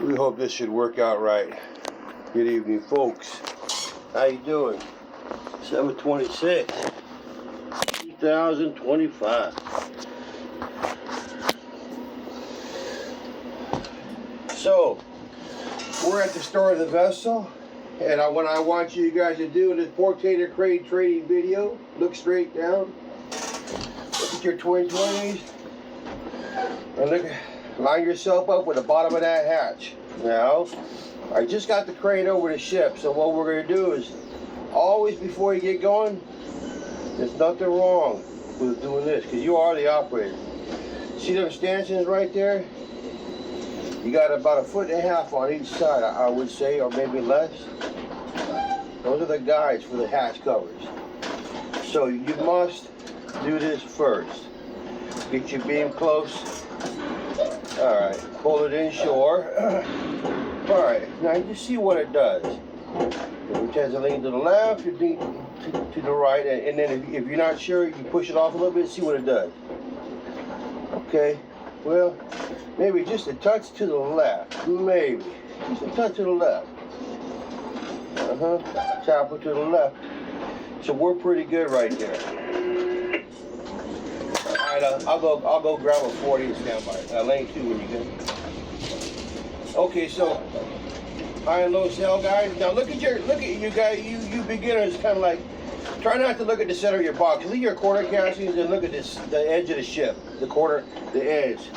We hope this should work out right. Good evening, folks. How you doing? 7/26, 2025. So, we're at the start of the vessel, and what I want you guys to do in this portator crane trading video, look straight down, look at your twin 20s, and line yourself up with the bottom of that hatch. Now, I just got the crane over the ship, so what we're going to do is, always before you get going, there's nothing wrong with doing this, because you are the operator. See them stanchions right there? You got about 1.5 feet on each side, I would say, or maybe less. Those are the guides for the hatch covers. So you must do this first. Get your beam close. Alright, pull it inshore. Alright, now you see what it does. It has a lean to the left, you lean to the right, and then if you're not sure, you push it off a little bit, see what it does. Okay, well, maybe just a touch to the left. Maybe. Just a touch to the left. Tap it to the left. So we're pretty good right there. Alright, I'll go grab a 40 and stand by. Lane 2 when you get. Okay, so high and low cell guys. Now look at you guys, you beginners, kind of like, try not to look at the center of your box. Look at your quarter castings and look at the edge of the ship, the edge.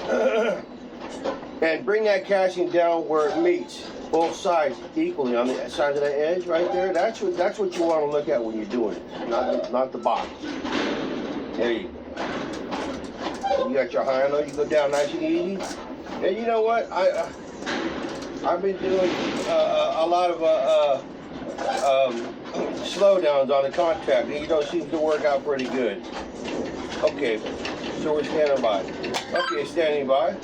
And bring that casting down where it meets both sides equally on the sides of that edge right there. That's what you want to look at when you're doing it, not the box. There you go. You got your high and low. You go down nice and easy. And you know what? I've been doing a lot of slowdowns on the contract, and it seems to work out pretty good. Okay, so we're standing by. Okay, standing by.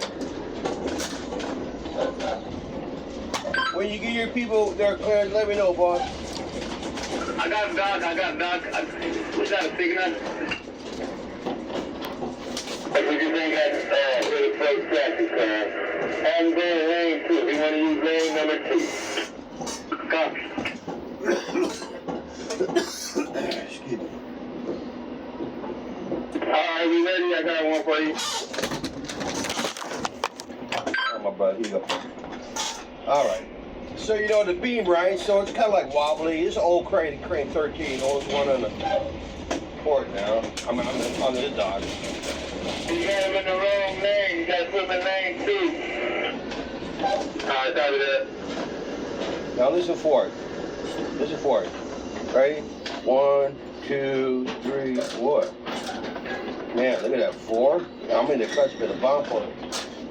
When you get your people their clearance, let me know, boss. I got Doc. We got a signal. What do you think that's for the first traffic, I'm going lane 2. We want to use lane number 2. Copy. Excuse me. Alright, we ready? I got one for you. Oh, my bud, here you go. Alright. So you know the beam, right? So it's kind of like wobbly. It's an old crane 13, oldest one on the port now. I'm on this dock. You got him in the wrong lane. You got to put him in lane 2. Alright, copy that. Now listen for it. Listen for it. Ready? 1, 2, 3, what? Man, look at that. 4. I'm in the cusp of the bomb point.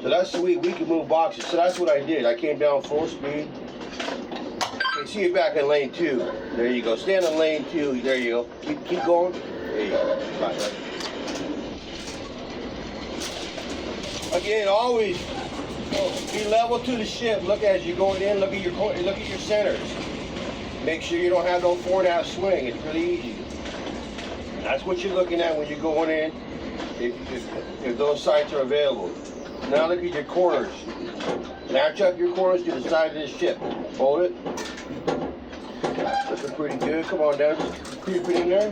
So that's sweet. We can move boxes. So that's what I did. I came down full speed. Okay, see you back in lane 2. There you go. Stand in lane 2. There you go. Keep going. There you go. Right. Again, always be level to the ship. Look as you're going in. Look at your centers. Make sure you don't have no 4.5 swing. It's really easy. That's what you're looking at when you're going in. If those sights are available. Now look at your corners. Match up your corners to the side of this ship. Hold it. Looking pretty good. Come on down. Just creep it in there.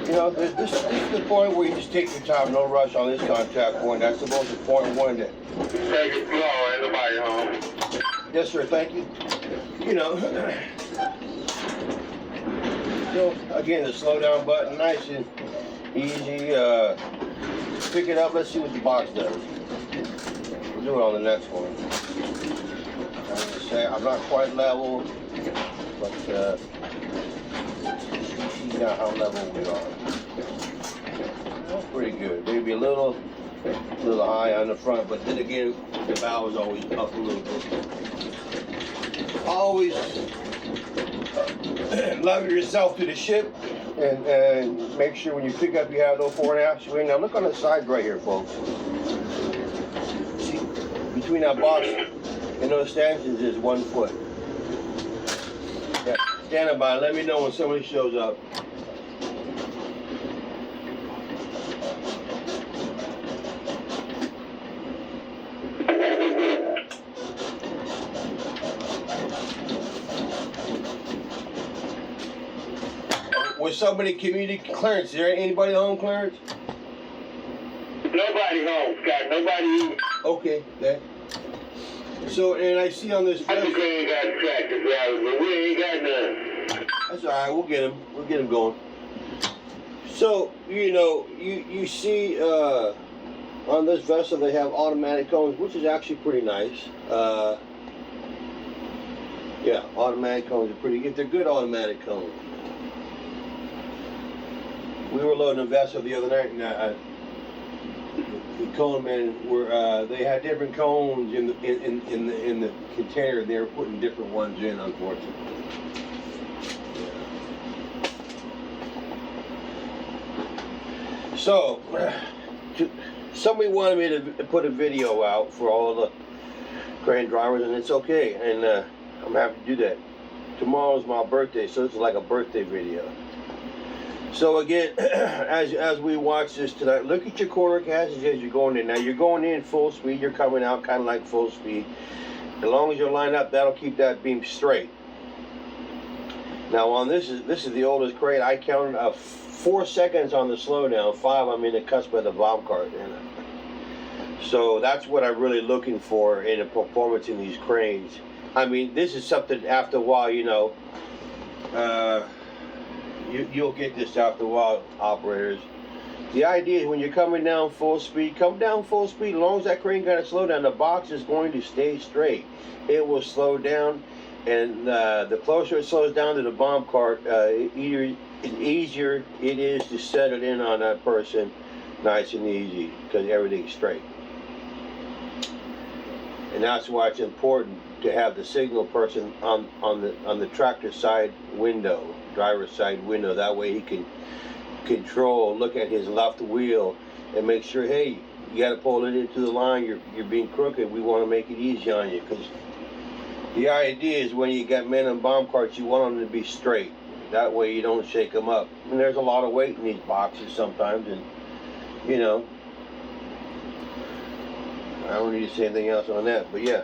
You know, this is the point where you just take your time, no rush on this contact point. That's the most important one. Take it slow, ain't nobody home. Yes, sir, thank you. You know, so again, the slow down button, nice and easy. Pick it up, let's see what the box does. We'll do it on the next one. I'm not quite level, but see now how level we are. That's pretty good. Maybe a little high on the front, but then again, the bow is always up a little bit. Always level yourself to the ship, and make sure when you pick up you have no 4.5 swing. Now look on the side right here, folks. See, between that box and those stanchions is 1 foot. Yeah, standing by. Let me know when somebody shows up. Was somebody community clearance? Is there anybody home, Clarence? Nobody home, Scott. Nobody. Okay, okay. So, and I see on this. I think we ain't got tractor drivers, but we ain't got none. That's all right. We'll get him. We'll get him going. So, you know, you see on this vessel they have automatic cones, which is actually pretty nice. Yeah, automatic cones are pretty good. They're good automatic cones. We were loading a vessel the other night, and the cone men were they had different cones in the container. They were putting different ones in, unfortunately. So, somebody wanted me to put a video out for all the crane drivers, and it's okay, and I'm happy to do that. Tomorrow's my birthday, so it's like a birthday video. So again, as we watch this tonight, look at your corner casts as you're going in. Now you're going in full speed, you're coming out kind of like full speed. As long as you're lined up, that'll keep that beam straight. Now on this is the oldest crane. I counted 4 seconds on the slowdown, 5 I'm in the cusp of the bomb cart. So that's what I'm really looking for in a performance in these cranes. I mean, this is something after a while, you know, you'll get this after a while, operators. The idea is when you're coming down full speed, come down full speed. As long as that crane got to slow down, the box is going to stay straight. It will slow down, and the closer it slows down to the bomb cart, easier it is to set it in on that person nice and easy, because everything's straight. And that's why it's important to have the signal person on the tractor side window, driver's side window. That way he can control, look at his left wheel and make sure, hey, you got to pull it into the line, you're being crooked, we want to make it easy on you. Because the idea is when you got men in bomb carts, you want them to be straight. That way you don't shake them up. And there's a lot of weight in these boxes sometimes, and you know, I don't need to say anything else on that, but yeah.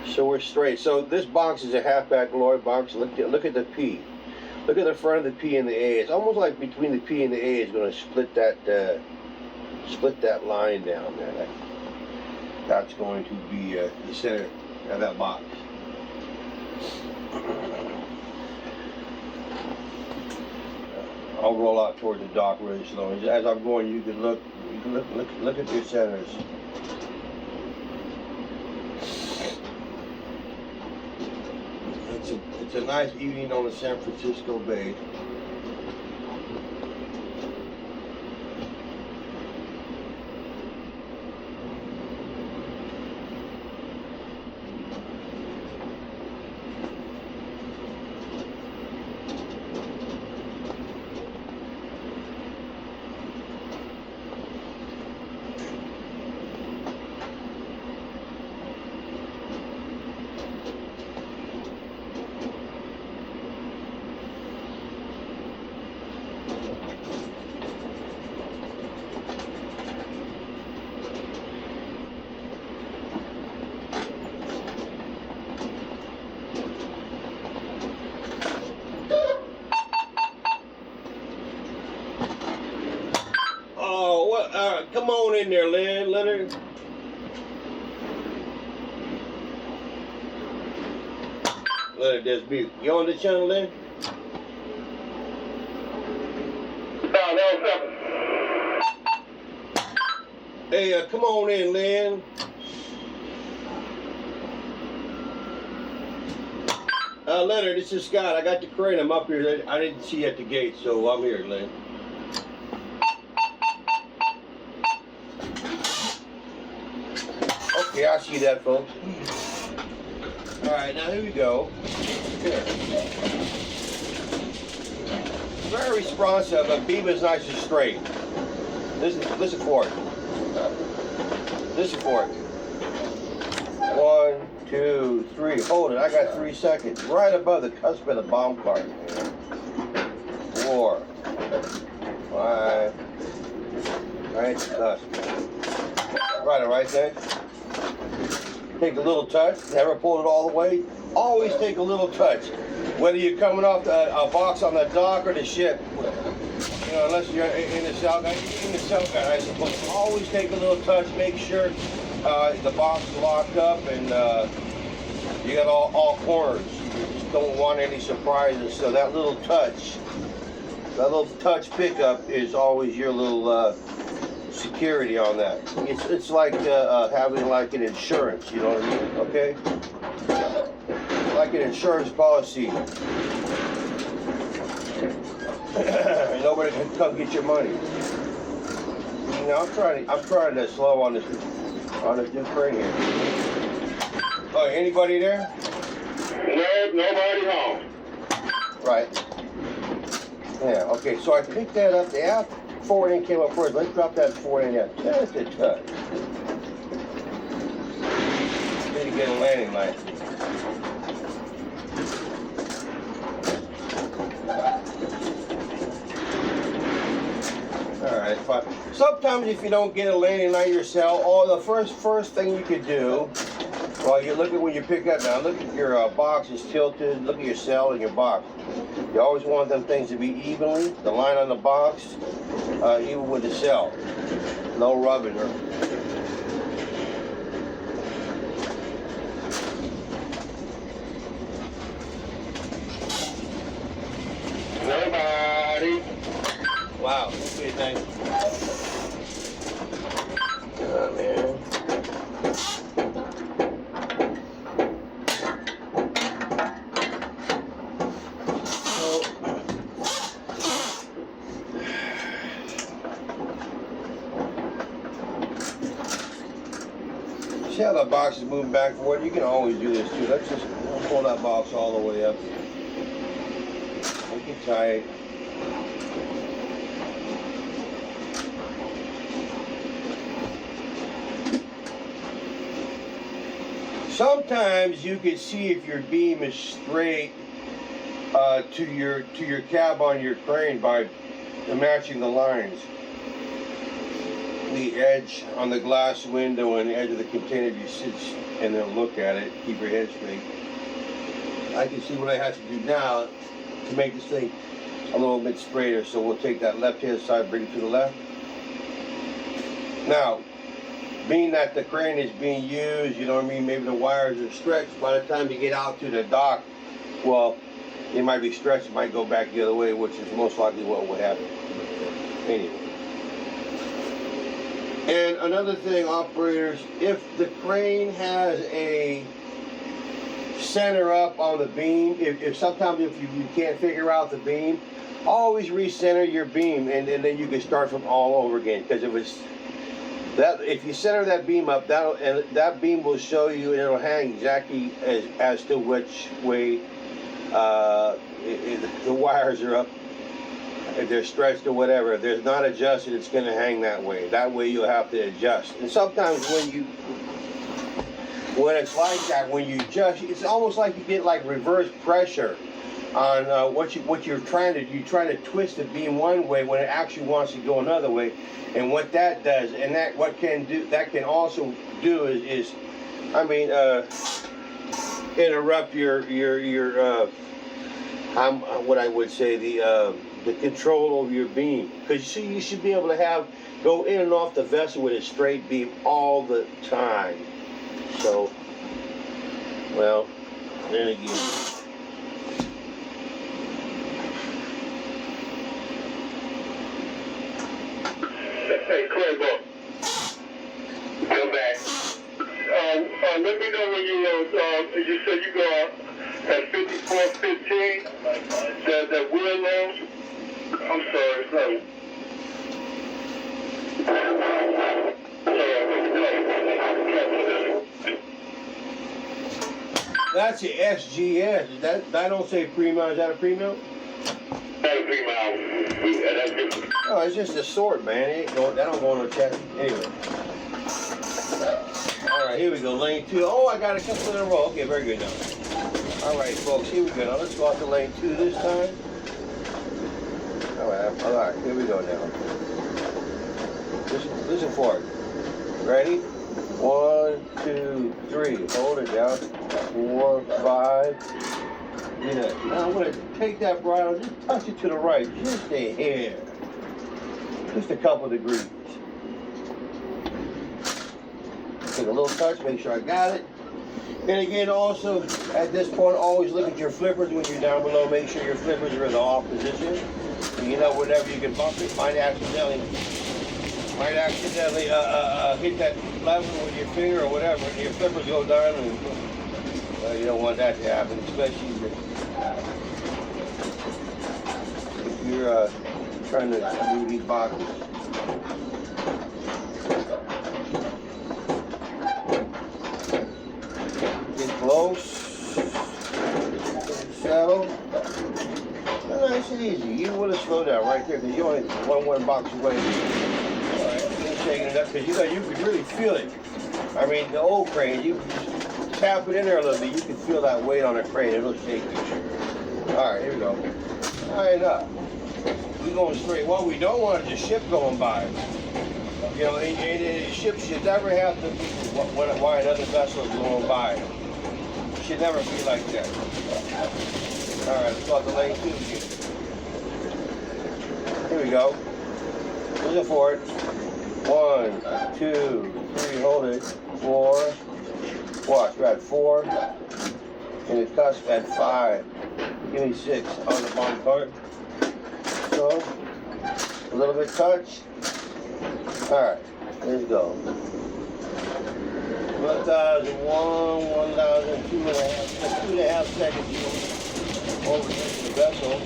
So we're straight. So this box is a halfback Lloyd box. Look at the P. Look at the front of the P and the A. It's almost like between the P and the A is going to split that line down there. That's going to be the center of that box. I'll roll out towards the dock really slow. As I'm going, you can look at your centers. It's a nice evening on the San Francisco Bay. Come on in there, Leonard. Leonard, there's mute. You on the channel, Leonard? No. Hey, come on in, Lynn. Leonard, this is Scott. I got the crane. I'm up here. I didn't see you at the gate, so I'm here, Lynn. Okay, I see that, folks. Alright, now here we go. Here. Very responsive, but beam is nice and straight. Listen for it. Listen for it. 1, 2, 3. Hold it. I got 3 seconds. Right above the cusp of the bomb cart. 4, 5. Right at the cusp. Right there. Take a little touch. Never pull it all the way. Always take a little touch. Whether you're coming off a box on the dock or the ship, you know, unless you're in the cell guide, I suppose, always take a little touch, make sure the box is locked up and you got all corners. You just don't want any surprises. So that little touch pickup is always your little security on that. It's like having like an insurance, you know what I mean? Okay? Like an insurance policy. Nobody can come get your money. Now I'm trying to slow on this crane here. Oh, anybody there? No, nobody home. Right. Yeah. Okay. So I picked that up. The aft forward end came up first. Let's drop that forward end down just a touch. Need to get a landing light. Alright, fine. Sometimes if you don't get a landing light yourself, the first thing you could do while you're looking when you pick up now, look at your box is tilted, look at your cell and your box. You always want them things to be evenly, the line on the box, even with the cell. No rubbing her. Nobody. Wow, okay, thanks. Oh, man. See how the box is moving back and forth? You can always do this too. Let's just pull that box all the way up. Make it tight. Sometimes you can see if your beam is straight to your cab on your crane by matching the lines. The edge on the glass window and the edge of the container, you sit and then look at it, keep your head straight. I can see what I have to do now to make this thing a little bit straighter. So we'll take that left hand side, bring it to the left. Now, being that the crane is being used, you know what I mean, maybe the wires are stretched. By the time you get out to the dock, well, it might be stretched, it might go back the other way, which is most likely what would happen. Anyway. And another thing, operators, if the crane has a center up on the beam, if sometimes if you can't figure out the beam, always recenter your beam and then you can start from all over again. Because if you center that beam up, that beam will show you, and it'll hang exactly as to which way the wires are up. If they're stretched or whatever, if they're not adjusted, it's going to hang that way. That way you'll have to adjust. And sometimes when it's like that, when you adjust, it's almost like you get like reverse pressure on what you're trying to do. You're trying to twist the beam one way when it actually wants to go another way. And what that does, and that can also do is interrupt your what I would say the control over your beam, because you should be able to go in and off the vessel with a straight beam all the time. So, well, then again. Hey, Claybo, go back. Let me know when you said you go at 5415, that wheel load. I'm sorry. That's the SGS. That don't say pre-mount. Is that a pre-mount? That's a pre-mount. Oh, it's just a sword, man. That don't go on the chest. Anyway. All right, here we go. Lane 2. Oh, I got a couple in a row. Okay, very good now. All right, folks, here we go. Now let's go out to lane 2 this time. All right, here we go now. Listen for it. Ready? 1, 2, 3. Hold it down. 4, 5. Yeah. Now I'm gonna take that bridle, just touch it to the right, just a hair. Just a couple degrees. Take a little touch, make sure I got it. And again, also, at this point, always look at your flippers when you're down below. Make sure your flippers are in the off position. And you know, whenever you can bump it, might accidentally hit that lever with your finger or whatever, and your flippers go down, and you don't want that to happen, especially if you're trying to move these boxes. Get close, settle. Nice and easy. You want to slow down right there because you're only one box away. Shaking it up because you can really feel it. I mean, the old crane, you just tap it in there a little bit, you can feel that weight on the crane. It'll shake you. All right, here we go. Tighten up. We're going straight. What we don't want is a ship going by. You know, and ships should never have to be why another vessel is going by. It should never be like that. All right, let's go out the lane 2 again. Here we go. Listen for it. 1, 2, 3, hold it. 4. Watch, we're at 4. And the cusp at 5. Give me 6 on the bottom part. So, a little bit touch. Alright, let's go. 1,001, 1,000, 2.5 seconds over the vessel.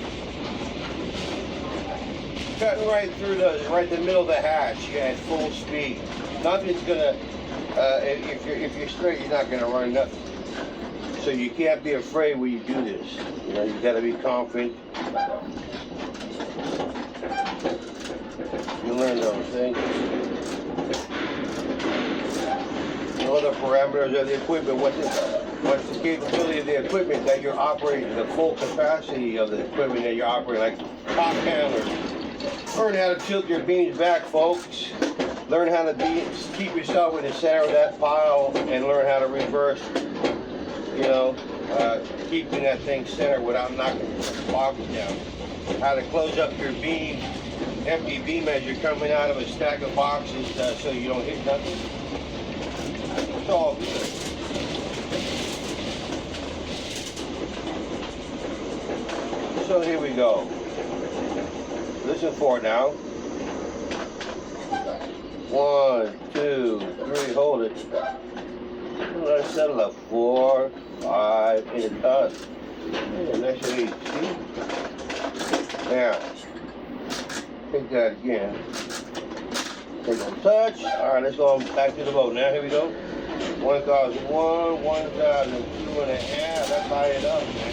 Cutting right through the middle of the hatch at full speed. Nothing's gonna, if you're straight, you're not gonna run nothing. So you can't be afraid when you do this. You know, you gotta be confident. You learn those things. You know the parameters of the equipment. What's the capability of the equipment that you're operating? The full capacity of the equipment that you're operating, like top handlers. Learn how to tilt your beams back, folks. Learn how to keep yourself in the center of that pile and learn how to reverse, you know, keeping that thing centered without knocking the boxes down. How to close up your beam, empty beam as you're coming out of a stack of boxes so you don't hit nothing. It's all good. So here we go. Listen for it now. 1, 2, 3, hold it. Let's settle up. 4, 5, and it does. And that's your 8. See? Now, take that again. Take a touch. All right, let's go back to the boat. Now, here we go. 1,001, 1,002.5. That's high enough, man.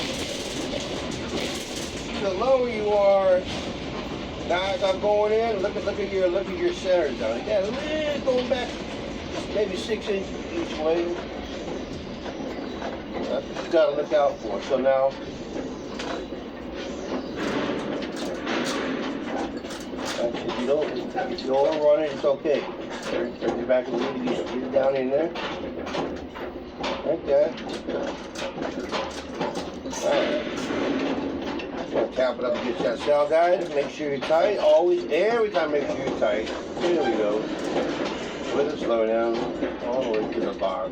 The lower you are, now as I'm going in, look at your centers down. Yeah, a little going back, maybe 6 inches each way. That's what you gotta look out for. So now, if you overrun it, it's okay. Bring it back and leave it again. Get it down in there. Like that. All right. Tap it up against that cell guide. Make sure you're tight. Always, every time, make sure you're tight. There we go. Let it slow down all the way to the box.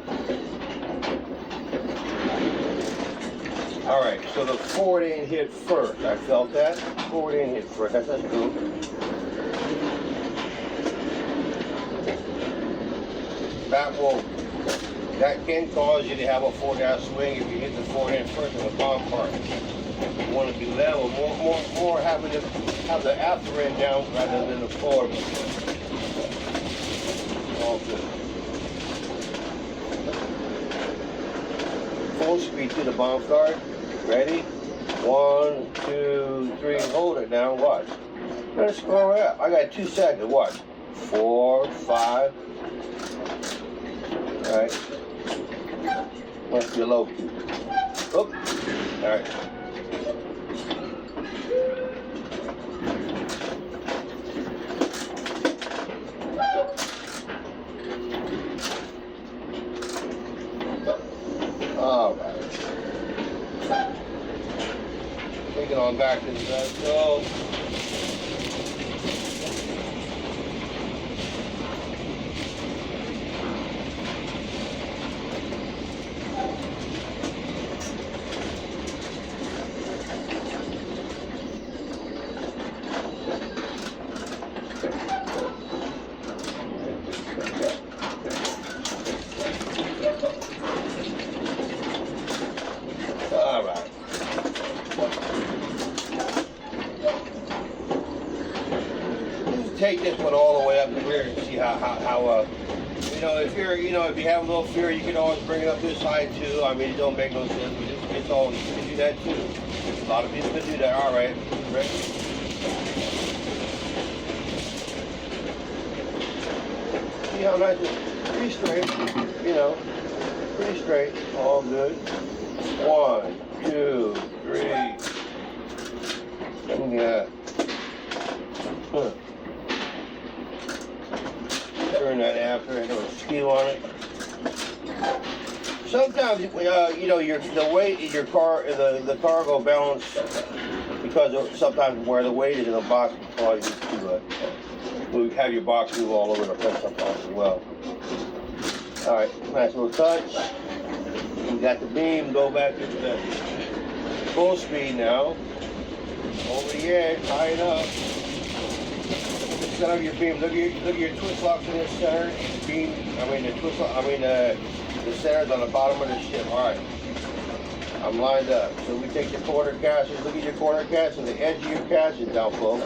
All right, so the forward end hit first. I felt that. Forward end hit first. That's cool. That can cause you to have a four-gas swing if you hit the forward end first on the bottom part. You want to be level, more having to have the after end down rather than the forward. All good. Full speed to the bomb start. Ready? 1, 2, 3. Hold it now. Watch. Let's scroll up. I got 2 seconds. Watch. 4, 5. All right. Must be a low key. Oop. All right. All right. get on back to the vessel. All right. Just take this one all the way up here and see how you know, if you have a little fear, you can always bring it up this high too. I mean, it don't make no sense, but it's all, you can do that too. A lot of people can do that. All right, ready? See how nice it is? Pretty straight, you know, pretty straight, all good. 1, 2, 3. Yeah. Huh. Turn that after, I don't skew on it. Sometimes, you know, the weight in your car, the cargo balance, because of sometimes where the weight is in the box, you probably need to have your box move all over the place sometimes as well. All right, nice little touch. You got the beam, go back to the full speed now. Over the edge, tie it up. Set up your beam. Look at your twist locks in the center. Beam. The center's on the bottom of the ship. All right. I'm lined up. So we take your quarter casters. Look at your quarter casters. The edge of your casters down below.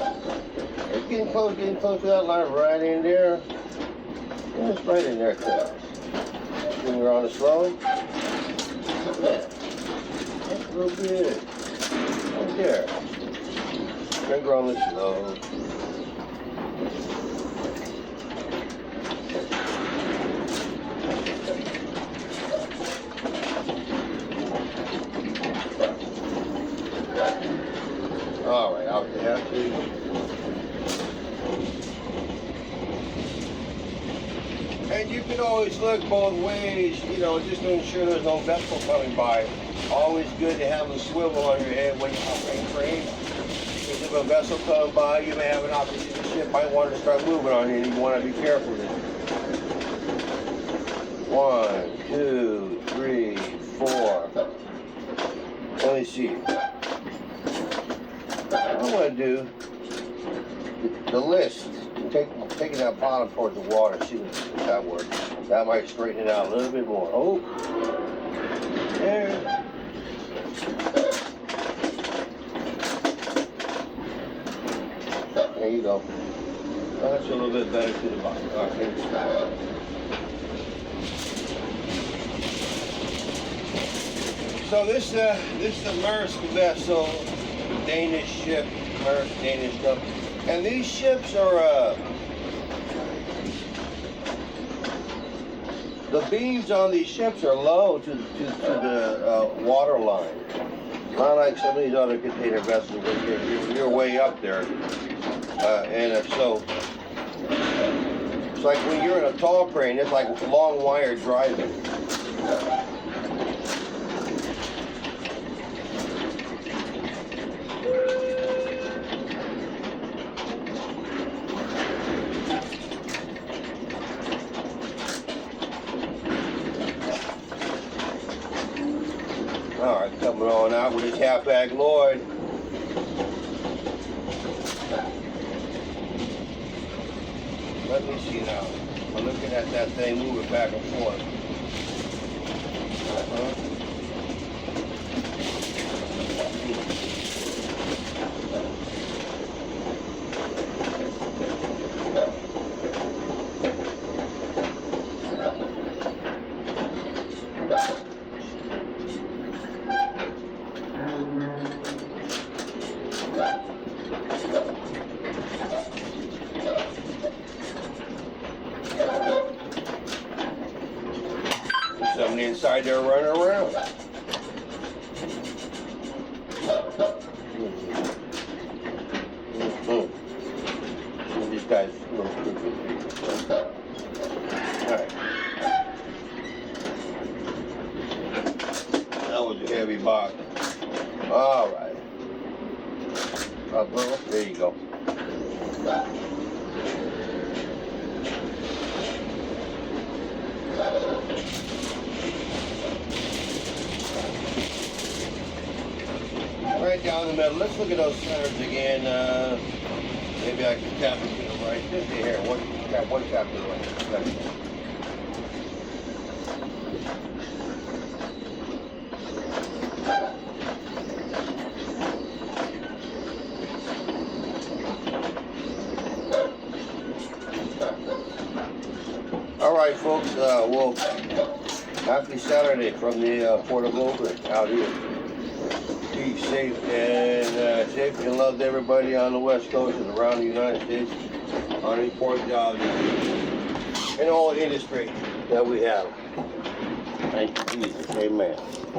It's getting close to that line. Right in there. And it's right in there, too. Finger on the slow. Yeah. That's real good. Right there. Finger on the slow. All right, out there. And you can always look both ways, you know, just to ensure there's no vessel coming by. Always good to have a swivel on your head when you're operating crane. Because if a vessel comes by, you may have an opportunity. The ship might want to start moving on you, and you want to be careful with it. 1, 2, 3, 4. Let me see. I'm going to do the list. Taking that bottom towards the water, see if that works. That might straighten it out a little bit more. Oh, there. There you go. That's a little bit better to the bottom. Okay. So this is the Maersk vessel, Danish ship, Maersk Danish stuff. And these ships are, the beams on these ships are low to the water line. Not like some of these other container vessels where you're way up there. So it's like when you're in a tall crane, it's like long wire driving. All right, coming on out with his half-back Lloyd. Let me see now. I'm looking at that thing moving back and forth. Somebody inside there running around. These guys a little crooked. Alright. That was a heavy box. Alright. Burl. There you go. Right down the middle. Let's look at those centers again. Maybe I can tap it to the right. Just here. One tap to the right. All right, folks. Well, happy Saturday from the Port of Oakland out here. Be safe and safety and love to everybody on the West Coast and around the United States on the important jobs in all industry that we have. Thank you, Jesus. Amen.